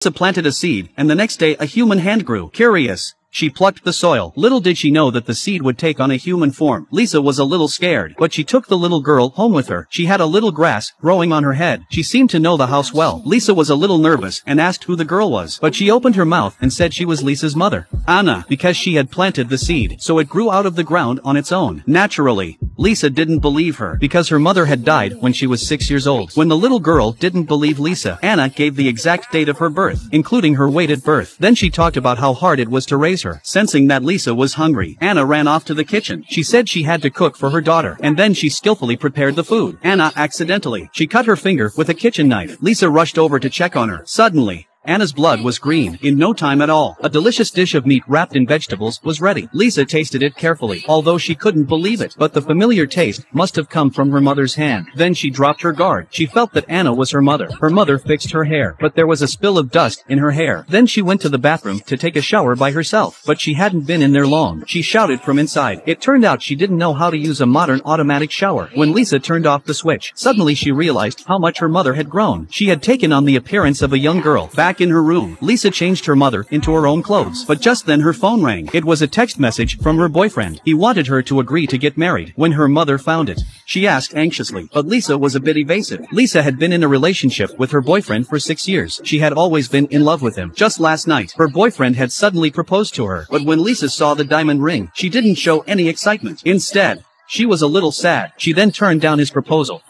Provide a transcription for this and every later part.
Lisa planted a seed, and the next day a human hand grew. Curious, she plucked the soil. Little did she know that the seed would take on a human form. Lisa was a little scared, but she took the little girl home with her. She had a little grass growing on her head. She seemed to know the house well. Lisa was a little nervous and asked who the girl was, but she opened her mouth and said she was Lisa's mother, Anna, because she had planted the seed, so it grew out of the ground on its own. Naturally, Lisa didn't believe her, because her mother had died when she was 6 years old. When the little girl didn't believe Lisa, Anna gave the exact date of her birth, including her weight at birth. Then she talked about how hard it was to raise her. Sensing that Lisa was hungry, Anna ran off to the kitchen. She said she had to cook for her daughter, and then she skillfully prepared the food. Anna accidentally. She cut her finger with a kitchen knife. Lisa rushed over to check on her. Suddenly, Anna's blood was green. In no time at all, a delicious dish of meat wrapped in vegetables was ready. Lisa tasted it carefully, although she couldn't believe it. But the familiar taste must have come from her mother's hand. Then she dropped her guard. She felt that Anna was her mother. Her mother fixed her hair, but there was a spill of dust in her hair. Then she went to the bathroom to take a shower by herself. But she hadn't been in there long. She shouted from inside. It turned out she didn't know how to use a modern automatic shower. When Lisa turned off the switch, suddenly she realized how much her mother had grown. She had taken on the appearance of a young girl. Back in her room, Lisa changed her mother into her own clothes. But just then her phone rang. It was a text message from her boyfriend. He wanted her to agree to get married. When her mother found it, she asked anxiously, but Lisa was a bit evasive. Lisa had been in a relationship with her boyfriend for 6 years. She had always been in love with him. Just last night, her boyfriend had suddenly proposed to her. But when Lisa saw the diamond ring, she didn't show any excitement. Instead, she was a little sad. She then turned down his proposal.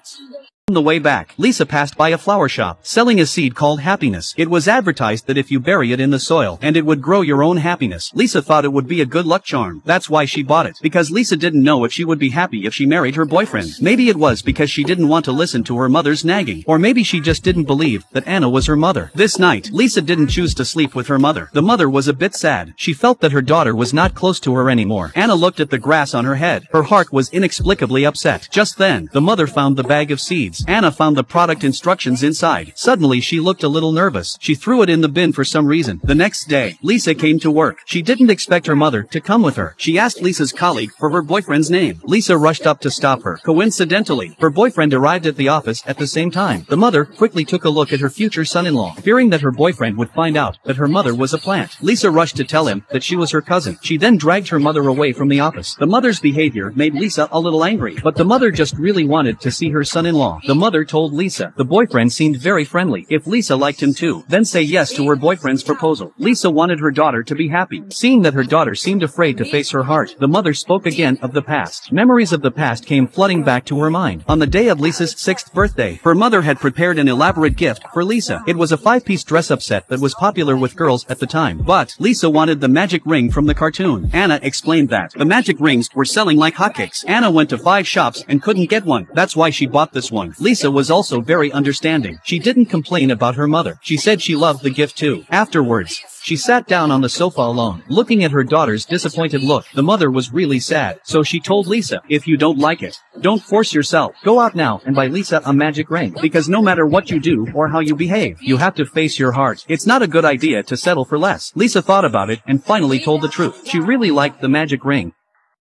On the way back, Lisa passed by a flower shop, selling a seed called happiness. It was advertised that if you bury it in the soil, and it would grow your own happiness. Lisa thought it would be a good luck charm. That's why she bought it. Because Lisa didn't know if she would be happy if she married her boyfriend. Maybe it was because she didn't want to listen to her mother's nagging. Or maybe she just didn't believe that Anna was her mother. This night, Lisa didn't choose to sleep with her mother. The mother was a bit sad. She felt that her daughter was not close to her anymore. Anna looked at the grass on her head. Her heart was inexplicably upset. Just then, the mother found the bag of seeds. Anna found the product instructions inside. Suddenly she looked a little nervous. She threw it in the bin for some reason. The next day, Lisa came to work. She didn't expect her mother to come with her. She asked Lisa's colleague for her boyfriend's name. Lisa rushed up to stop her. Coincidentally, her boyfriend arrived at the office at the same time. The mother quickly took a look at her future son-in-law, fearing that her boyfriend would find out that her mother was a plant. Lisa rushed to tell him that she was her cousin. She then dragged her mother away from the office. The mother's behavior made Lisa a little angry, but the mother just really wanted to see her son-in-law. The mother told Lisa the boyfriend seemed very friendly. If Lisa liked him too, then say yes to her boyfriend's proposal. Lisa wanted her daughter to be happy. Seeing that her daughter seemed afraid to face her heart, the mother spoke again of the past. Memories of the past came flooding back to her mind. On the day of Lisa's 6th birthday, her mother had prepared an elaborate gift for Lisa. It was a 5-piece dress-up set that was popular with girls at the time. But Lisa wanted the magic ring from the cartoon. Anna explained that the magic rings were selling like hotcakes. Anna went to 5 shops and couldn't get one. That's why she bought this one. Lisa was also very understanding. She didn't complain about her mother. She said she loved the gift too. Afterwards, she sat down on the sofa alone, looking at her daughter's disappointed look. The mother was really sad, so she told Lisa, if you don't like it, don't force yourself. Go out now and buy Lisa a magic ring. Because no matter what you do or how you behave, you have to face your heart. It's not a good idea to settle for less. Lisa thought about it and finally told the truth. She really liked the magic ring.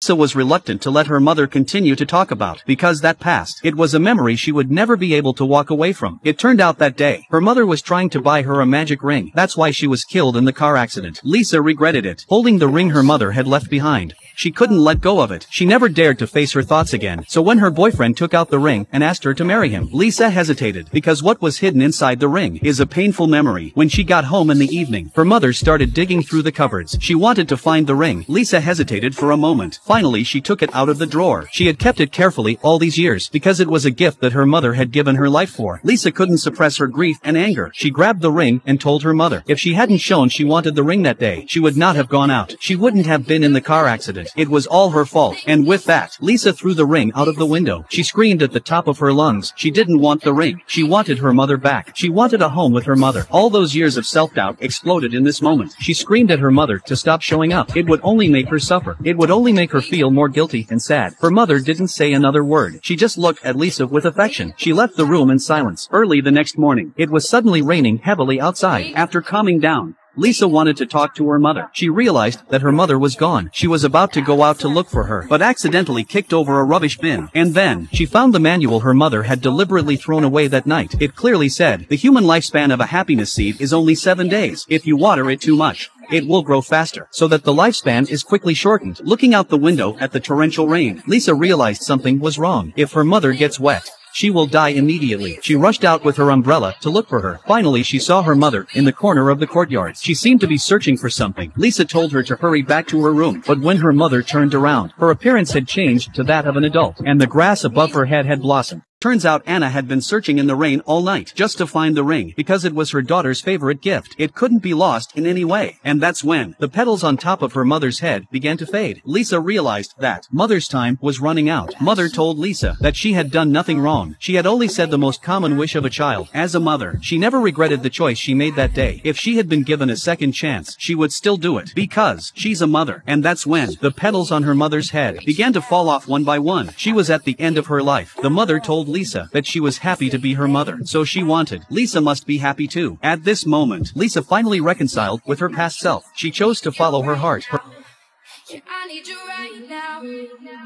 Lisa was reluctant to let her mother continue to talk about, because that past, it was a memory she would never be able to walk away from. It turned out that day, her mother was trying to buy her a magic ring. That's why she was killed in the car accident. Lisa regretted it, holding the ring her mother had left behind. She couldn't let go of it. She never dared to face her thoughts again. So when her boyfriend took out the ring and asked her to marry him, Lisa hesitated, because what was hidden inside the ring is a painful memory. When she got home in the evening, her mother started digging through the cupboards. She wanted to find the ring. Lisa hesitated for a moment. Finally, she took it out of the drawer. She had kept it carefully all these years, because it was a gift that her mother had given her life for. Lisa couldn't suppress her grief and anger. She grabbed the ring and told her mother. If she hadn't shown she wanted the ring that day, she would not have gone out. She wouldn't have been in the car accident. It was all her fault. And with that, Lisa threw the ring out of the window. She screamed at the top of her lungs. She didn't want the ring. She wanted her mother back. She wanted a home with her mother. All those years of self-doubt exploded in this moment. She screamed at her mother to stop showing up. It would only make her suffer. It would only make her feel more guilty and sad. Her mother didn't say another word. She just looked at Lisa with affection. She left the room in silence. Early the next morning, it was suddenly raining heavily outside. After calming down, Lisa wanted to talk to her mother. She realized that her mother was gone. She was about to go out to look for her, but accidentally kicked over a rubbish bin. And then, she found the manual her mother had deliberately thrown away that night. It clearly said, the human lifespan of a happiness seed is only 7 days. If you water it too much, it will grow faster, so that the lifespan is quickly shortened. Looking out the window at the torrential rain, Lisa realized something was wrong. If her mother gets wet, she will die immediately. She rushed out with her umbrella to look for her. Finally, she saw her mother in the corner of the courtyard. She seemed to be searching for something. Lisa told her to hurry back to her room, but when her mother turned around, her appearance had changed to that of an adult, and the grass above her head had blossomed. Turns out Anna had been searching in the rain all night just to find the ring, because it was her daughter's favorite gift. It couldn't be lost in any way. And that's when the petals on top of her mother's head began to fade. Lisa realized that mother's time was running out. Mother told Lisa that she had done nothing wrong. She had only said the most common wish of a child. As a mother, she never regretted the choice she made that day. If she had been given a second chance, she would still do it, because she's a mother. And that's when the petals on her mother's head began to fall off one by one. She was at the end of her life. The mother told Lisa that she was happy to be her mother, so she wanted Lisa must be happy too. At this moment, Lisa finally reconciled with her past self. She chose to follow her heart. I need you right now.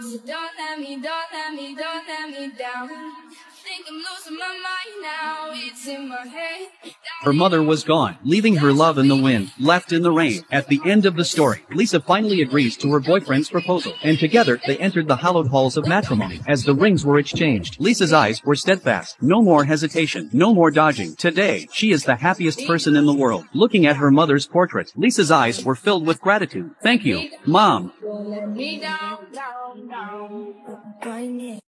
So don't let me down. I think I'm losing my mind now. It's in my head. Her mother was gone, leaving her love in the wind, left in the rain. At the end of the story, Lisa finally agrees to her boyfriend's proposal, and together they entered the hallowed halls of matrimony. As the rings were exchanged, Lisa's eyes were steadfast. No more hesitation, no more dodging. Today, she is the happiest person in the world. Looking at her mother's portrait, Lisa's eyes were filled with gratitude. Thank you, Mom. Don't let me down.